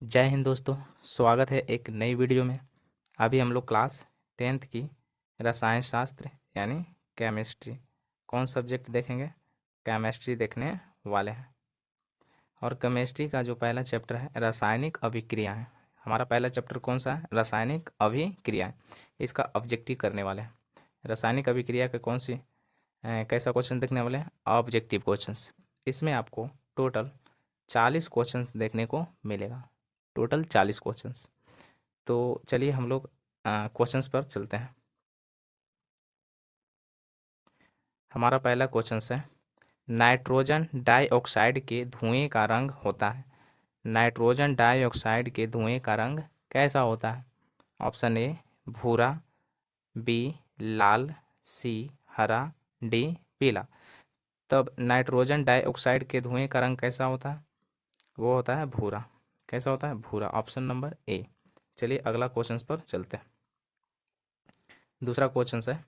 जय हिंद दोस्तों। स्वागत है एक नई वीडियो में। अभी हम लोग क्लास 10th की रसायन शास्त्र यानी केमिस्ट्री कौन सब्जेक्ट देखेंगे? केमिस्ट्री देखने वाले हैं। और केमिस्ट्री का जो पहला चैप्टर है रासायनिक अभिक्रियाएं। हमारा पहला चैप्टर कौन सा है? रासायनिक अभिक्रियाएं। इसका ऑब्जेक्टिव करने वाले हैं। रासायनिक अभिक्रिया के कौन सी कैसा क्वेश्चन देखने वाले हैं? Objective questions. इसमें आपको टोटल 40 क्वेश्चंस देखने को मिलेगा। Total 40 questions. तो चलिए हम लोग क्वेश्चंस पर चलते हैं। हमारा पहला क्वेश्चन है, नाइट्रोजन डाइऑक्साइड के धुएं का रंग होता है। नाइट्रोजन डाइऑक्साइड के धुएं का रंग कैसा होता है? ऑप्शन ए भूरा, बी लाल, सी हरा, डी पीला। तब नाइट्रोजन डाइऑक्साइड के धुएं का रंग कैसा होता है? वो होता है भूरा। कैसा होता है? भूरा। Option number A. चलिए अगला क्वेश्चन पर चलते हैं। दूसरा क्वेश्चन है,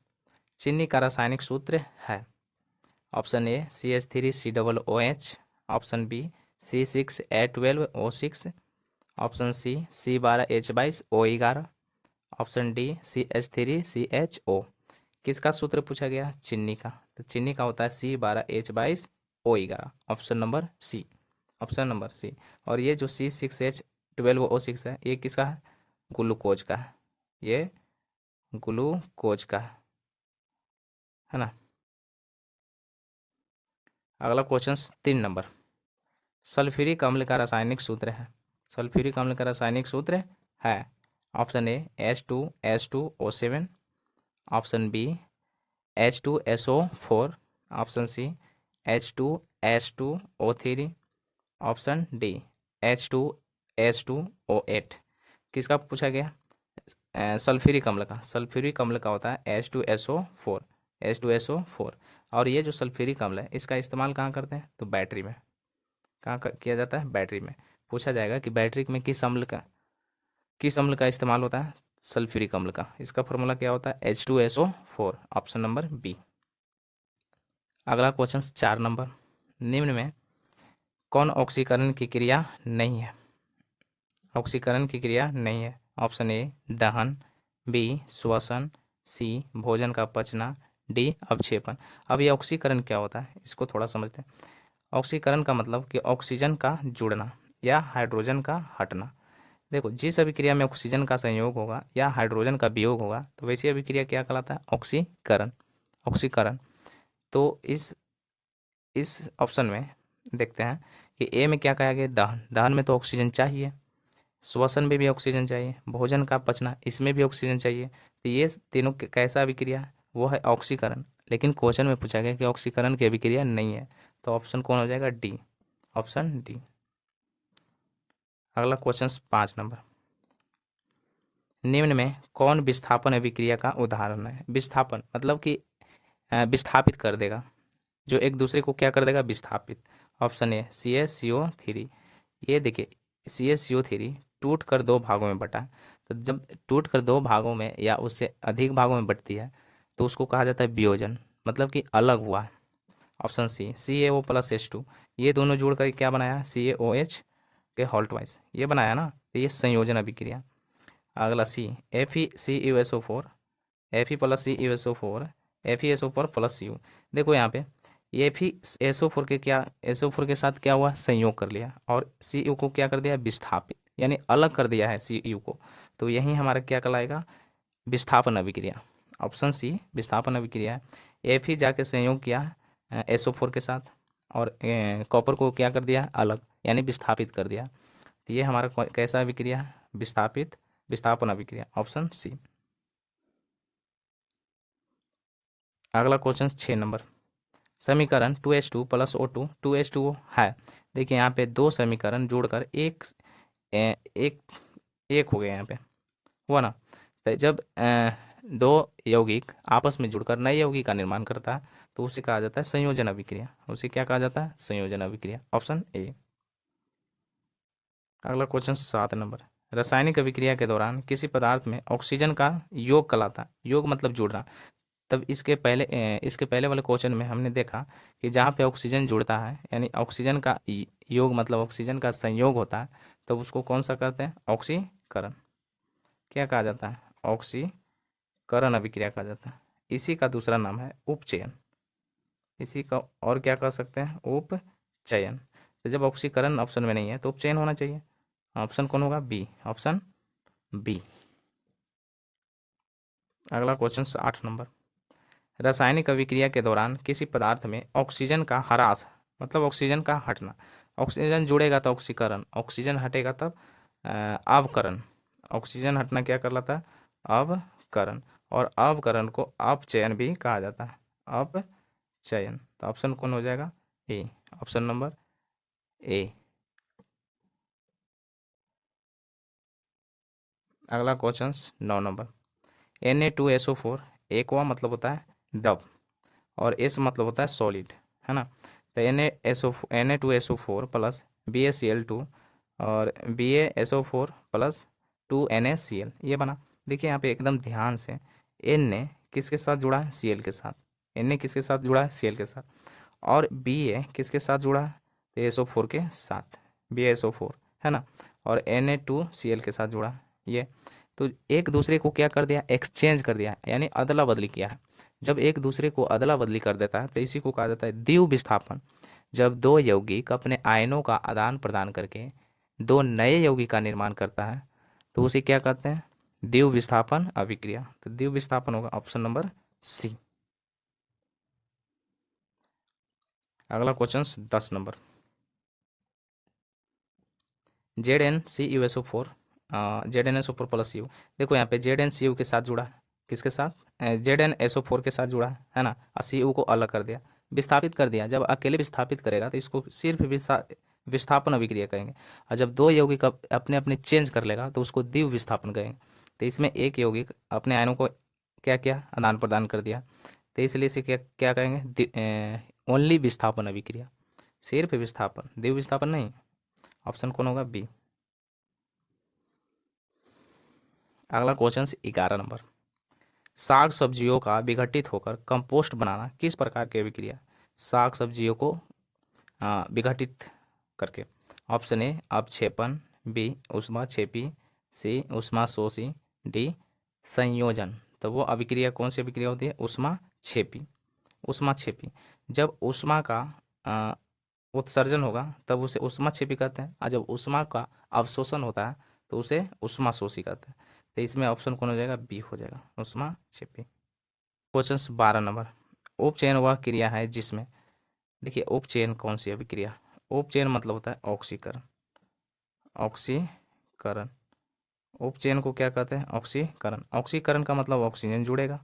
चीनी का रासायनिक सूत्र है। Option A CH3COOH, option B C6H12O6, option C C12H22O11, option D CH3CHO। किसका सूत्र पूछा गया? चीनी का। तो चीनी का होता है C12H22O11। Option number C. Option number C. और ये जो C6H12O6 है ये किसका है? ग्लूकोज का है। ये ग्लूकोज का है ना। अगला क्वेश्चन 3 नंबर, सल्फ्यूरिक अम्ल का रासायनिक सूत्र है। सल्फ्यूरिक अम्ल का रासायनिक सूत्र है। Option A H2SO7, option B H2SO4, option C H2S2O3, option D H2S2O8। किसका पूछा गया? सल्फ्यूरिक अम्ल का। सल्फ्यूरिक अम्ल का होता है H2SO4। H2SO4। और ये जो सल्फ्यूरिक अम्ल है इसका इस्तेमाल कहाँ करते हैं? तो बैटरी में। कहाँ किया जाता है? बैटरी में। पूछा जाएगा कि बैटरी में किस अम्ल का इस्तेमाल होता है? सल्फ्यूरिक अम्ल का। इसका फॉर्मूला क्या होता है? H2SO4। Option number B. अगला क्वेश्चन 4 नंबर, निम्न में कौन ऑक्सीकरण की क्रिया नहीं है? ऑक्सीकरण की क्रिया नहीं है। ऑप्शन ए दहन, बी श्वसन, सी भोजन का पचना, डी अवक्षेपण। अब ये ऑक्सीकरण क्या होता है इसको थोड़ा समझते हैं। ऑक्सीकरण का मतलब कि ऑक्सीजन का जुड़ना या हाइड्रोजन का हटना। देखो जिस अभिक्रिया में ऑक्सीजन का संयोग होगा या हाइड्रोजन का वियोग होगा तो वैसी अभिक्रिया क्या कहलाता है? ऑक्सीकरण। ऑक्सीकरण। तो इस ऑप्शन में देखते हैं कि ए में क्या कहा गया? दहन। दहन में तो ऑक्सीजन चाहिए। श्वसन में भी ऑक्सीजन चाहिए। भोजन का पचना इसमें भी ऑक्सीजन चाहिए। तो ये तीनों कैसा अभिक्रिया है? वो है ऑक्सीकरण। लेकिन क्वेश्चन में पूछा गया कि ऑक्सीकरण की अभिक्रिया नहीं है। तो ऑप्शन कौन हो जाएगा? डी। Option D. अगला क्वेश्चन 5 नंबर, निम्न में कौन विस्थापन अभिक्रिया का उदाहरण है? विस्थापन मतलब कि विस्थापित कर देगा। जो एक दूसरे को क्या कर देगा? विस्थापित। Option A CaCO3। ये देखिए CaCO3 टूट कर 2 भागों में बटा। तो जब टूट कर 2 भागों में या उससे अधिक भागों में बटती है तो उसको कहा जाता है वियोजन, मतलब कि अलग हुआ। Option C CaO+H2। ये दोनों जोड़ कर क्या बनाया? CaOH के होल्ट वाइज ये बनाया ना। तो ये संयोजन अभिक्रिया। अगला सी FeCuSO4, Fe+CuSO4, FeSO4+Cu। देखो यहाँ पे ये FeSO4 के क्या, SO4 के साथ क्या हुआ? संयोग कर लिया और Cu को क्या कर दिया? विस्थापित, यानी अलग कर दिया है Cu को। तो यही हमारा क्या कहलाएगा? विस्थापन अभिक्रिया। ऑप्शन सी विस्थापन अभिक्रिया है। Fe जाके संयोग किया SO4 के साथ और कॉपर को क्या कर दिया? अलग, यानी विस्थापित कर दिया। तो ये हमारा कैसा अभिक्रिया है? विस्थापन अभिक्रिया। Option C. अगला क्वेश्चन 6 नंबर, समीकरण 2H2+O2 2H2O है। देखिए यहाँ पे 2 समीकरण जोड़कर एक एक हो गए यहाँ पे, हुआ ना। तो जब 2 यौगिक आपस में जुड़कर नए यौगिक का निर्माण करता है तो उसे कहा जाता है संयोजन अभिक्रिया। उसे क्या कहा जाता है? संयोजन अभिक्रिया। Option A. अगला क्वेश्चन 7 नंबर, रासायनिक अभिक्रिया के दौरान किसी पदार्थ में ऑक्सीजन का योग कहलाता है। योग मतलब जुड़ना। तब इसके पहले वाले क्वेश्चन में हमने देखा कि जहाँ पे ऑक्सीजन जुड़ता है यानी ऑक्सीजन का योग मतलब ऑक्सीजन का संयोग होता है, तब उसको कौन सा कहते हैं? ऑक्सीकरण। क्या कहा जाता है? ऑक्सीकरण अभिक्रिया कहा जाता है। इसी का दूसरा नाम है उपचयन। इसी का और क्या कह सकते हैं? उपचयन। तो जब ऑक्सीकरण ऑप्शन में नहीं है तो उपचयन होना चाहिए। ऑप्शन कौन होगा? B, option B. अगला क्वेश्चन 8 नंबर। रासायनिक अभिक्रिया के दौरान किसी पदार्थ में ऑक्सीजन का ह्रास मतलब ऑक्सीजन का हटना। ऑक्सीजन जुड़ेगा तो ऑक्सीकरण, ऑक्सीजन हटेगा तब अवकरण। ऑक्सीजन हटना क्या कहलाता है? अवकरण। और अवकरण को अपचयन भी कहा जाता है। अपचयन। तो ऑप्शन कौन हो जाएगा? ए, ऑप्शन नंबर ए। अगला क्वेश्चन 9 नंबर। Na2SO4 एक्वा मतलब होता है द्रव और एस मतलब होता है सॉलिड, है ना। तो Na2SO4 प्लस BaCl2 और BaSO4 प्लस 2NaCl ये बना। देखिए यहाँ पे एकदम ध्यान से Na किसके साथ जुड़ा है? Cl के साथ। Na किसके साथ जुड़ा है? Cl के साथ। और Ba किसके साथ जुड़ा है? तो SO4 के साथ, BaSO4, है ना। और Na2Cl के साथ जुड़ा है ये। तो एक दूसरे को क्या कर दिया? एक्सचेंज कर दिया, यानी अदला बदली किया है। जब एक दूसरे को अदला बदली कर देता है तो इसी को कहा जाता है द्विव विस्थापन। जब दो यौगिक अपने आयनों का आदान प्रदान करके दो नए यौगिक का निर्माण करता है तो उसे क्या कहते हैं? द्विव विस्थापन अभिक्रिया। तो द्विव विस्थापन होगा ऑप्शन नंबर सी। अगला question 10 number. ZnCuSO4 ZnSO4 plus you. देखो यहाँ पे ZnCu के साथ जुड़ा है, किसके साथ? ZnSO4 के साथ जुड़ा है ना। और Cu को अलग कर दिया, विस्थापित कर दिया। जब अकेले विस्थापित करेगा तो इसको सिर्फ विस्थापन अभिक्रिया कहेंगे। और जब दो यौगिक अपने अपने चेंज कर लेगा तो उसको द्विव विस्थापन कहेंगे। तो इसमें एक यौगिक अपने आयनों को क्या किया? आदान प्रदान कर दिया, तो इसलिए इसे क्या क्या कहेंगे? ओनली विस्थापन अभिक्रिया, सिर्फ विस्थापन, द्विव विस्थापन नहीं। ऑप्शन कौन होगा? बी। अगला क्वेश्चन 11 नंबर। साग सब्जियों का विघटित होकर कंपोस्ट बनाना किस प्रकार की अभिक्रिया? साग सब्जियों को विघटित करके। ऑप्शन ए अपक्षेपण, बी ऊष्माक्षेपी, सी ऊष्माशोषी, डी संयोजन। तो वो अभिक्रिया कौन सी अभिक्रिया होती है? ऊष्माक्षेपी। ऊष्माक्षेपी। जब ऊष्मा का आ, उत्सर्जन होगा तब उसे ऊष्माक्षेपी कहते हैं, और जब ऊष्मा का अवशोषण होता है तो उसे ऊष्माशोषी कहते हैं। तो इसमें ऑप्शन कौन हो जाएगा? बी हो जाएगा, ऊष्माक्षेपी। Question 12 number. उपचयन वह क्रिया है जिसमें, देखिए उपचयन कौन सी अभिक्रिया? उपचयन मतलब होता है ऑक्सीकरण। ऑक्सीकरण। उपचयन को क्या कहते हैं? ऑक्सीकरण। ऑक्सीकरण का मतलब ऑक्सीजन जुड़ेगा,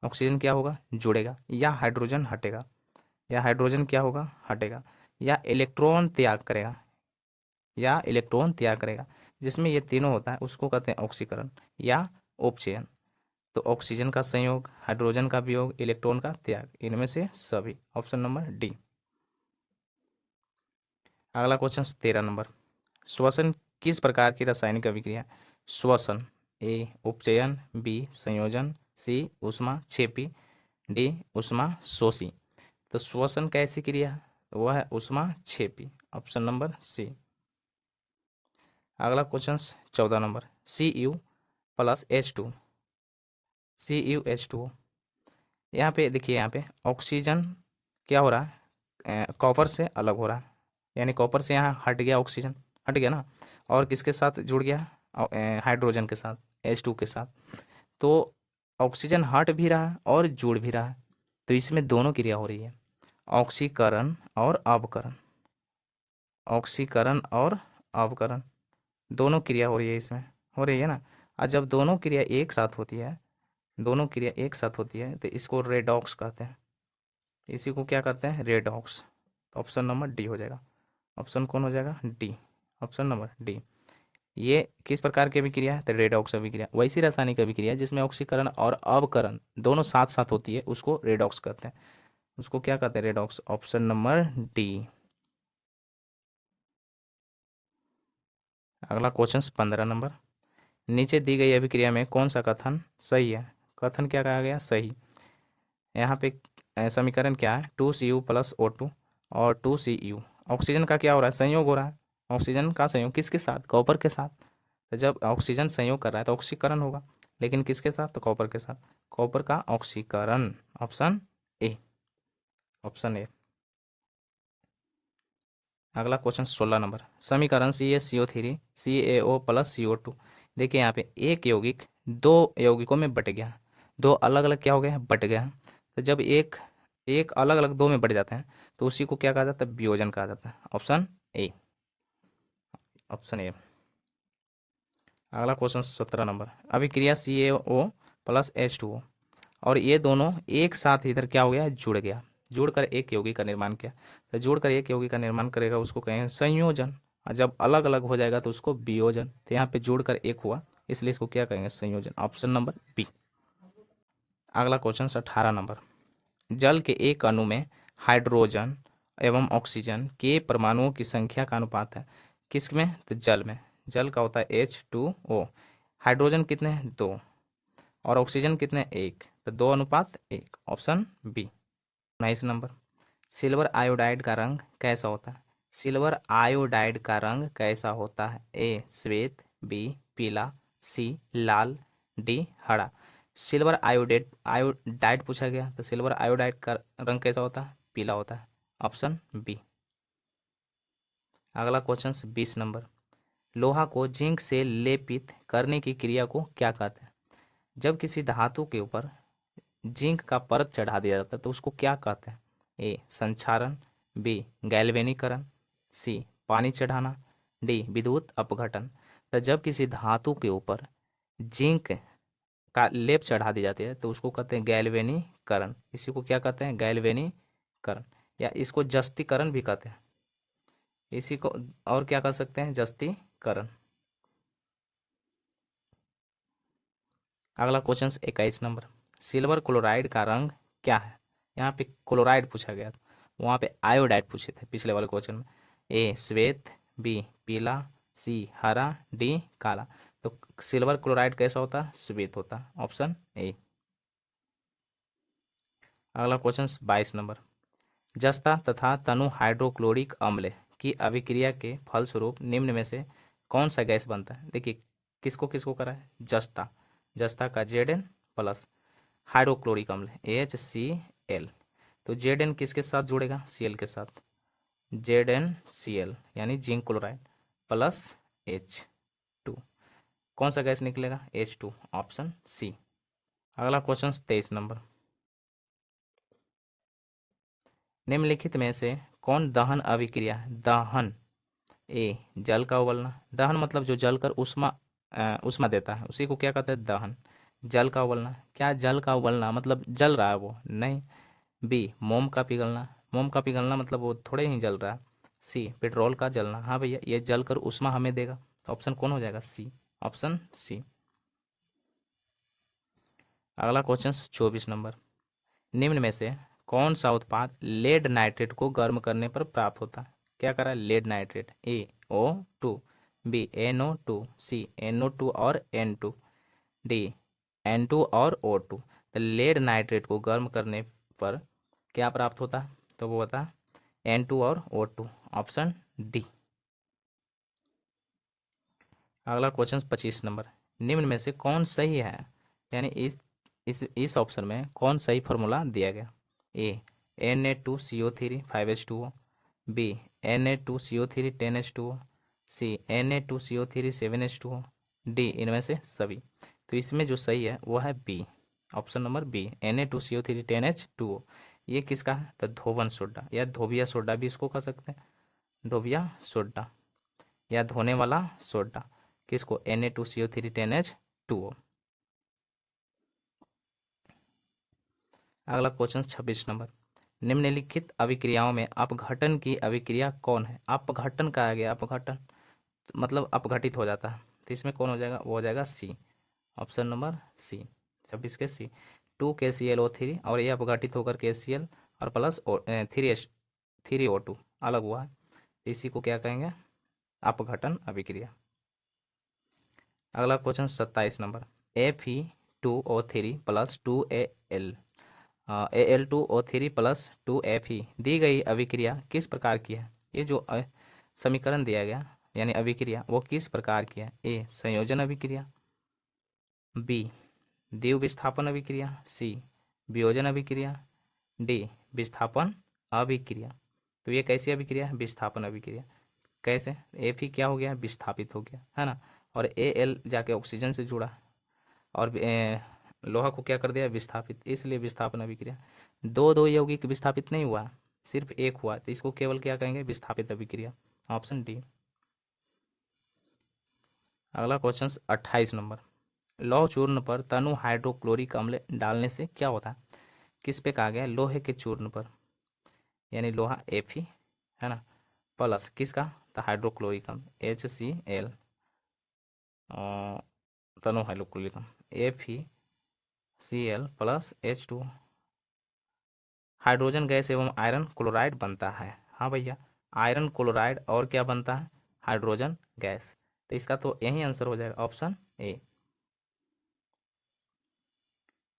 ऑक्सीजन क्या होगा? जुड़ेगा, या हाइड्रोजन हटेगा, या हाइड्रोजन क्या होगा? हटेगा, या इलेक्ट्रॉन त्याग करेगा, या इलेक्ट्रॉन त्याग करेगा। जिसमें ये तीनों होता है उसको कहते हैं ऑक्सीकरण या उपचयन। तो ऑक्सीजन का संयोग, हाइड्रोजन का वियोग, इलेक्ट्रॉन का त्याग, इनमें से सभी। Option number D. अगला क्वेश्चन 13 नंबर। श्वसन किस प्रकार की रासायनिक अभिक्रिया? श्वसन, ए उपचयन, बी संयोजन, सी ऊष्माक्षेपी, डी ऊष्माशोषी। तो श्वसन कैसी क्रिया है? वह है ऊष्माक्षेपी, ऑप्शन नंबर सी। अगला क्वेश्चन 14 नंबर। Cu+H2, CuH2। यहाँ पे देखिए, यहाँ पे ऑक्सीजन क्या हो रहा है? कॉपर से अलग हो रहा है, यानी कॉपर से यहाँ हट गया, ऑक्सीजन हट गया ना। और किसके साथ जुड़ गया? हाइड्रोजन के साथ, H2 के साथ। तो ऑक्सीजन हट भी रहा है और जुड़ भी रहा है, तो इसमें दोनों क्रिया हो रही है, ऑक्सीकरण और अवकरण। ऑक्सीकरण और अवकरण दोनों क्रिया हो रही है, इसमें हो रही है ना। और जब दोनों क्रिया एक साथ होती है, दोनों क्रिया एक साथ होती है तो इसको रेडॉक्स कहते हैं। इसी को क्या कहते हैं? रेडॉक्स। ऑप्शन नंबर डी हो जाएगा। ऑप्शन कौन हो जाएगा? D, option number D. ये किस प्रकार की अभिक्रिया है? तो रेडॉक्स अभिक्रिया। वैसी रासायनिक अभिक्रिया जिसमें ऑक्सीकरण और अवकरण दोनों साथ साथ होती है उसको रेडॉक्स कहते हैं। उसको क्या कहते हैं? रेडॉक्स। Option number D. अगला क्वेश्चन 15 नंबर। नीचे दी गई अभिक्रिया में कौन सा कथन सही है? कथन क्या कहा गया? सही। यहाँ पे समीकरण क्या है, 2Cu प्लस O2 और 2Cu। ऑक्सीजन का क्या हो रहा है, संयोग हो रहा है। ऑक्सीजन का संयोग किसके साथ, कॉपर के साथ। तो जब ऑक्सीजन संयोग कर रहा है तो ऑक्सीकरण होगा, लेकिन किसके साथ, तो कॉपर के साथ। कॉपर का ऑक्सीकरण, ऑप्शन ए, ऑप्शन ए। अगला क्वेश्चन 16 नंबर, समीकरण CaCO3 CaO प्लस CO2। देखिए यहाँ पे एक यौगिक दो यौगिकों में बट गया, दो अलग अलग क्या हो गया, बट गया। तो जब एक एक अलग अलग दो में बट जाते हैं तो उसी को क्या कहा जाता है, वियोजन कहा जाता है। Option A, option A. अगला क्वेश्चन 17 नंबर, अभिक्रिया CaO प्लस H2O और ये दोनों एक साथ इधर क्या हो गया, जुड़ गया, जुड़कर एक यौगिक का निर्माण किया। तो जुड़कर एक यौगिक का निर्माण करेगा उसको कहें संयोजन, और जब अलग अलग हो जाएगा तो उसको वियोजन। तो यहाँ पे जुड़कर एक हुआ, इसलिए इसको क्या कहेंगे, संयोजन। Option number B. अगला क्वेश्चन 18 नंबर, जल के एक अणु में हाइड्रोजन एवं ऑक्सीजन के परमाणुओं की संख्या का अनुपात है, किस में, तो जल में। जल का होता है H2O। हाइड्रोजन कितने हैं, 2, और ऑक्सीजन कितने, 1। तो 2:1। Option B. 19 नंबर, सिल्वर आयोडाइड का रंग कैसा होता है। सिल्वर आयोडाइड का रंग कैसा होता है, ए श्वेत, बी पीला, सी लाल, डी हरा। सिल्वर आयोडाइड पूछा गया, तो सिल्वर आयोडाइड का रंग कैसा होता है, पीला होता है। Option B. अगला क्वेश्चन 20 नंबर, लोहा को जिंक से लेपित करने की क्रिया को क्या कहते हैं। जब किसी धातु के ऊपर जिंक का परत चढ़ा दिया जाता है तो उसको क्या कहते हैं, ए संक्षारण, बी गैल्वेनीकरण, सी पानी चढ़ाना, डी विद्युत अपघटन। तो जब किसी धातु के ऊपर जिंक का लेप चढ़ा दी जाती है तो उसको कहते हैं गैल्वेनीकरण। इसी को क्या कहते हैं, गैल्वेनीकरण, या इसको जस्तीकरण भी कहते हैं। इसी को और क्या कह सकते हैं, जस्तीकरण। अगला क्वेश्चन 21 नंबर, सिल्वर क्लोराइड का रंग क्या है। यहाँ पे क्लोराइड पूछा गया था, वहाँ पे आयोडाइड पूछे थे पिछले वाले क्वेश्चन में। ए श्वेत, बी पीला, सी हरा, डी काला। तो सिल्वर क्लोराइड कैसा होता है, श्वेत होता है। ऑप्शन ए। अगला क्वेश्चन 22 नंबर, जस्ता तथा तनु हाइड्रोक्लोरिक अम्ल की अभिक्रिया के फलस्वरूप निम्न में से कौन सा गैस बनता है। देखिए किसको किसको करा है, जस्ता, जस्ता का Zn प्लस हाइड्रोक्लोरिक अम्ल HCl। तो Zn किसके साथ जुड़ेगा, Cl के साथ, ZnCl यानी जिंक क्लोराइड प्लस H2। कौन सा गैस निकलेगा, H2। Option C. अगला क्वेश्चन 23 नंबर, निम्नलिखित में से कौन दहन अभिक्रिया है, दहन, ए जल का उबलना, दहन मतलब जो जलकर उष्मा देता है उसी को क्या कहते हैं, दहन। जल का उबलना, क्या जल का उबलना मतलब जल रहा है वो, नहीं। बी मोम का पिघलना, मोम का पिघलना मतलब वो थोड़े ही जल रहा है। सी पेट्रोल का जलना, हाँ भैया ये जलकर उष्मा हमें देगा। तो ऑप्शन कौन हो जाएगा, सी। Option C. अगला क्वेश्चन 24 नंबर, निम्न में से कौन सा उत्पाद लेड नाइट्रेट को गर्म करने पर प्राप्त होता है। क्या करा, lead nitrate, A O2, B NO2, C NO2 और N2, डी N2 और O2। तो लेड नाइट्रेट को गर्म करने पर क्या प्राप्त होता है, तो वो होता है N2 और O2। Option D. अगला क्वेश्चन 25 नंबर, निम्न में से कौन सही है, यानी इस ऑप्शन में कौन सही फार्मूला दिया गया। ए Na2CO3 5H2O, B Na2CO3 10H2O, सी Na2CO3 7H2O, डी इनमें से सभी। तो इसमें जो सही है वो है B, option number B Na2CO3 10H2O। ये किसका है, तो धोवन सोडा या धोबिया सोडा भी इसको कह सकते हैं, धोबिया सोडा या धोने वाला सोडा। किसको, Na2CO3 10H2O। अगला क्वेश्चन 26 नंबर, निम्नलिखित अभिक्रियाओं में अपघटन की अभिक्रिया कौन है। अपघटन का आ गया, अपघटन मतलब अपघटित हो जाता है, तो इसमें कौन हो जाएगा, वो हो जाएगा सी। ऑप्शन नंबर सी, 26 के सी। 2KClO3 और ये अपघटित होकर KCl और प्लस 3H3O2 अलग हुआ है, इसी को क्या कहेंगे, अपघटन अभिक्रिया। अगला question 27 number, Fe2O3 plus 2Al Al2O3 plus 2Fe दी गई अभिक्रिया किस प्रकार की है? ये जो समीकरण दिया गया यानी अभिक्रिया वो किस प्रकार की है? ए संयोजन अभिक्रिया, बी द्वितीय विस्थापन अभिक्रिया, सी वियोजन अभिक्रिया, डी विस्थापन अभिक्रिया। तो ये कैसी अभिक्रिया है? विस्थापन अभिक्रिया। कैसे? Fe क्या हो गया? विस्थापित हो गया, है ना। और Al जाके ऑक्सीजन से जुड़ा और लोहा को क्या कर दिया? विस्थापित, इसलिए विस्थापन अभिक्रिया। दो दो यौगिक विस्थापित नहीं हुआ, सिर्फ एक हुआ, तो इसको केवल क्या कहेंगे? विस्थापित अभिक्रिया। Option D. अगला क्वेश्चन 28 नंबर। लौह चूर्ण पर तनु हाइड्रोक्लोरिक अम्ल डालने से क्या होता है? किस पे कहा गया? लोहे के चूर्ण पर, यानी लोहा Fe, है ना, प्लस किसका? तो हाइड्रोक्लोरिक अम्ल HCl, तनु हाइड्रोक्लोरिक अम्ल FeCl plus H2 hydrogen gas एवं आयरन क्लोराइड बनता है। हाँ भैया, आयरन क्लोराइड और क्या बनता है? Hydrogen gas. तो इसका तो यही आंसर हो जाएगा, ऑप्शन ए।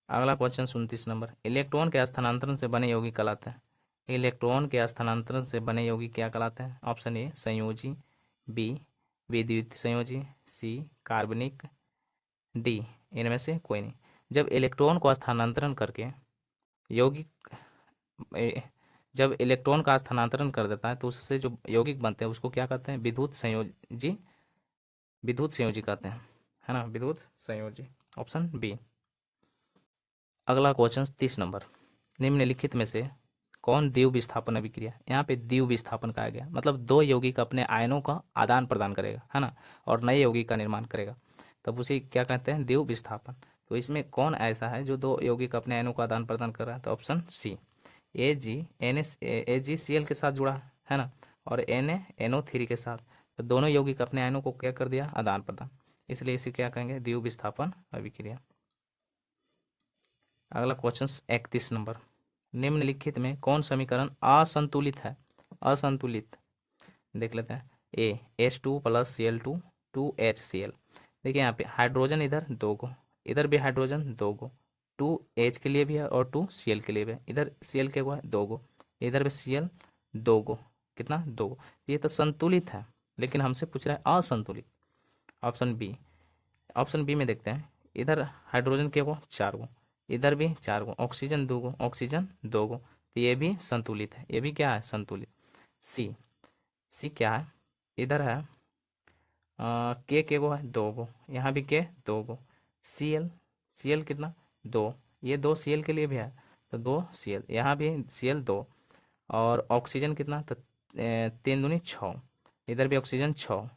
अगला क्वेश्चन 29 नंबर। इलेक्ट्रॉन के स्थानांतरण से बने यौगिक कहलाते हैं। इलेक्ट्रॉन के स्थानांतरण से बने यौगिक क्या कहलाते हैं? ऑप्शन ए संयोजी, बी विद्युत संयोजी, सी कार्बनिक, डी इनमें से कोई नहीं। जब इलेक्ट्रॉन को स्थानांतरण करके यौगिक जब इलेक्ट्रॉन का स्थानांतरण कर देता है तो उससे जो यौगिक बनते हैं उसको क्या कहते हैं? विद्युत संयोजी, विद्युत संयोजी कहते हैं, है ना, विद्युत संयोजी। Option B. अगला क्वेश्चन 30 नंबर। निम्नलिखित में से कौन द्वितीय विस्थापन अभिक्रिया? यहाँ पे द्वितीय विस्थापन कहा गया, मतलब दो यौगिक अपने आयनों का आदान प्रदान करेगा, है ना, और नए यौगिक का निर्माण करेगा, तब उसे क्या कहते हैं? द्वितीय विस्थापन। तो इसमें कौन ऐसा है जो दो यौगिक अपने आयनों का आदान प्रदान कर रहा है? तो ऑप्शन सी AgCl के साथ जुड़ा है ना, और NaNO3 के साथ, तो दोनों यौगिक अपने आयनों को क्या कर दिया? आदान प्रदान, इसलिए इसे क्या कहेंगे? द्वितीय विस्थापन अभिक्रिया। अगला क्वेश्चन 31 नंबर। निम्नलिखित में कौन समीकरण असंतुलित है? असंतुलित देख लेते हैं। ए H2 प्लस Cl2 2HCl। देखिए यहाँ पे हाइड्रोजन इधर दो गो, इधर भी हाइड्रोजन दो गो, 2H के लिए भी है और 2Cl के लिए भी है। इधर Cl के गो है दो गो, इधर भी Cl दो गो, कितना? दो गो। ये तो संतुलित है, लेकिन हमसे पूछ रहा है असंतुलित। Option B. ऑप्शन बी में देखते हैं, इधर हाइड्रोजन के गो चार गो, इधर भी चार गो, ऑक्सीजन दो गो, ऑक्सीजन दो गो, तो ये भी संतुलित है, ये भी क्या है? संतुलित। सी। सी क्या है? इधर है के गो है दो गो, यहाँ भी के दो गो, Cl कितना? दो, ये दो Cl के लिए भी है, तो दो Cl, यहाँ भी Cl दो, और ऑक्सीजन कितना? तो तीन दूनी छः, इधर भी ऑक्सीजन छः,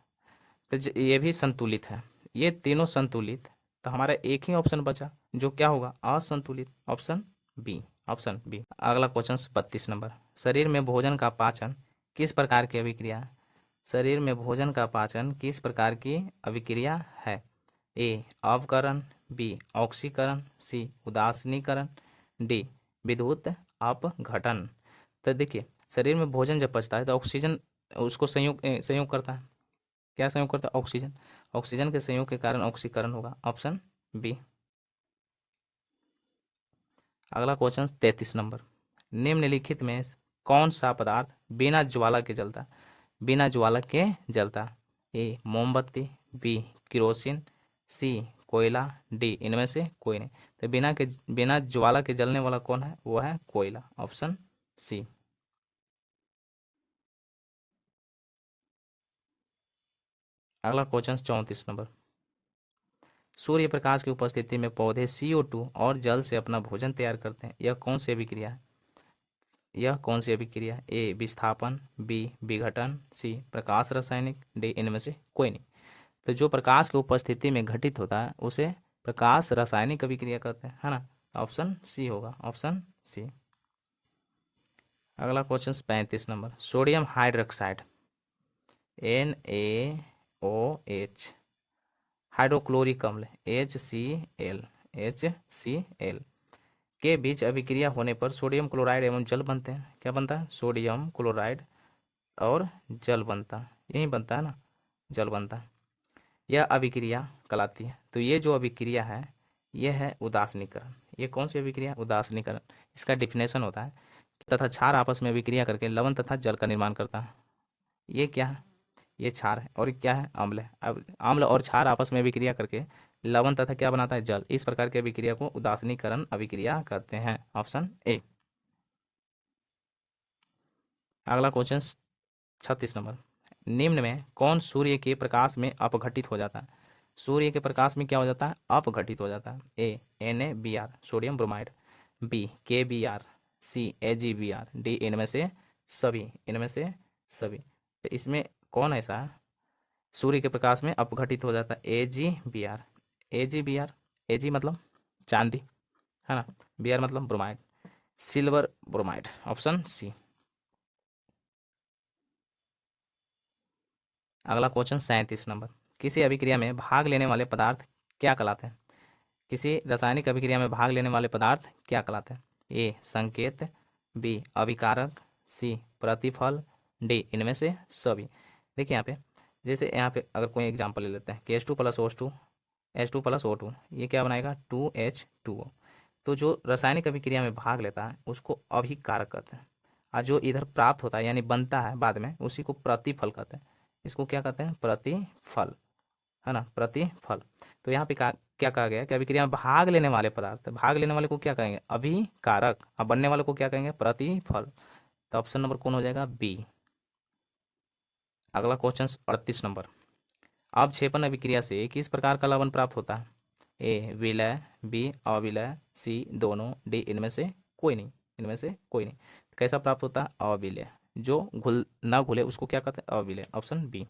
तो ये भी संतुलित है। ये तीनों संतुलित, तो हमारा एक ही ऑप्शन बचा जो क्या होगा? असंतुलित। Option B. Option B. अगला क्वेश्चन 32 नंबर। शरीर में भोजन का पाचन किस प्रकार की अभिक्रिया है? शरीर में भोजन का पाचन किस प्रकार की अभिक्रिया है? ए अवकरण, बी ऑक्सीकरण, सी उदासीनीकरण, डी विद्युत अपघटन। तो देखिए, शरीर में भोजन जब पचता है तो ऑक्सीजन उसको संयोग करता है। क्या संयोग करता है? ऑक्सीजन। ऑक्सीजन के संयोग के कारण ऑक्सीकरण होगा। Option B. अगला क्वेश्चन 33 नंबर। निम्नलिखित में कौन सा पदार्थ बिना ज्वाला के जलता? बिना ज्वाला के जलता। ए मोमबत्ती, बी केरोसिन, सी कोयला, डी इनमें से कोई नहीं। तो बिना ज्वाला के जलने वाला कौन है? वो है कोयला। Option C. अगला क्वेश्चन 34 नंबर। सूर्य प्रकाश की उपस्थिति में पौधे CO2 और जल से अपना भोजन तैयार करते हैं। यह कौन सी अभिक्रिया है? यह कौन सी अभिक्रिया है? ए विस्थापन, बी विघटन, सी प्रकाश रासायनिक, डी इनमें से कोई नहीं। तो जो प्रकाश की उपस्थिति में घटित होता है उसे प्रकाश रासायनिक अभिक्रिया कहते हैं, है ना। ऑप्शन सी होगा। Option C. अगला क्वेश्चन 35 नंबर। सोडियम हाइड्रोक्साइड NaOH हाइड्रोक्लोरिक अम्ल HCl के बीच अभिक्रिया होने पर सोडियम क्लोराइड एवं जल बनते हैं। क्या बनता है? सोडियम क्लोराइड और जल बनता है, यही बनता है ना, जल बनता है। यह अभिक्रिया कहलाती है। तो ये जो अभिक्रिया है यह है उदासीनीकरण, ये कौन सी अभिक्रिया? उदासीनीकरण। इसका डिफिनेशन होता है तथा क्षार आपस में अभिक्रिया करके लवण तथा जल का निर्माण करता है। ये क्या है? ये क्षार है। और ये क्या है? अम्ल है। अब अम्ल और क्षार आपस में अभिक्रिया करके लवण तथा क्या बनाता है? जल। इस प्रकार की अभिक्रिया को उदासीनीकरण अभिक्रिया कहते हैं। Option A. अगला क्वेश्चन 36 नंबर। निम्न में कौन सूर्य के प्रकाश में अपघटित हो जाता है? सूर्य के प्रकाश में क्या हो जाता है? अपघटित हो जाता है। A NaBr sodium bromide, B KBr, C AgBr, D इनमें से सभी। इनमें से सभी। तो इसमें कौन ऐसा है सूर्य के प्रकाश में अपघटित हो जाता है? AgBr। AgBr, Ag मतलब चांदी, है ना, Br मतलब bromide, silver bromide. Option C. अगला क्वेश्चन 37 नंबर। किसी अभिक्रिया में भाग लेने वाले पदार्थ क्या कहलाते हैं? किसी रासायनिक अभिक्रिया में भाग लेने वाले पदार्थ क्या कहलाते हैं? ए संकेत, बी अभिकारक, सी प्रतिफल, डी इनमें से सभी। देखिए यहाँ पे, जैसे यहाँ पे अगर कोई एग्जांपल ले लेते हैं कि H2 plus OH2, H2 plus O2, ये क्या बनाएगा? 2H2O। तो जो रासायनिक अभिक्रिया में भाग लेता है उसको अभिकारक कहते हैं, और जो इधर प्राप्त होता है यानी बनता है बाद में उसी को प्रतिफल कहते हैं। इसको क्या कहते हैं? प्रतिफल, है ना, प्रतिफल। तो यहाँ पे क्या कहा गया कि अभिक्रिया में भाग लेने वाले पदार्थ, भाग लेने वाले को क्या कहेंगे? अभिकारक, और बनने वाले को क्या कहेंगे? प्रतिफल। तो ऑप्शन नंबर कौन हो जाएगा? बी। अगला क्वेश्चन 38 नंबर। अवक्षेपण अभिक्रिया से किस प्रकार का लवण प्राप्त होता है? ए विलय, बी अविलय, सी दोनों, डी इनमें से कोई नहीं। इनमें से कोई नहीं। कैसा प्राप्त होता है? अविलय। जो घुल ना घुले उसको क्या कहते हैं? अविलय। Option B.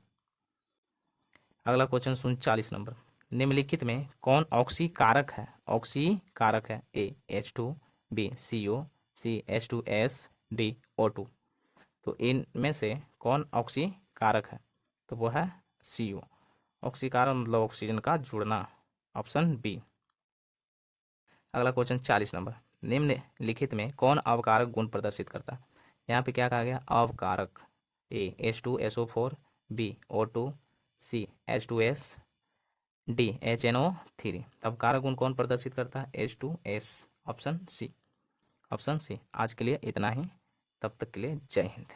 अगला क्वेश्चन 39 नंबर। निम्नलिखित में कौन ऑक्सीकारक है? ऑक्सीकारक है। A H2, B CO, C H2S, D O2। तो इनमें से कौन ऑक्सीकारक है? तो वो है CO। ऑक्सीकारक मतलब ऑक्सीजन का जुड़ना। Option B. अगला क्वेश्चन 40 नंबर। निम्नलिखित में कौन अवकारक गुण प्रदर्शित करता है? यहाँ पे क्या कहा गया? अवकारक। ए H2SO4, बी O2, सी H2S, डी HNO3। अवकारक गुण कौन प्रदर्शित करता है? H2S। Option C. Option C. आज के लिए इतना ही। तब तक के लिए जय हिंद।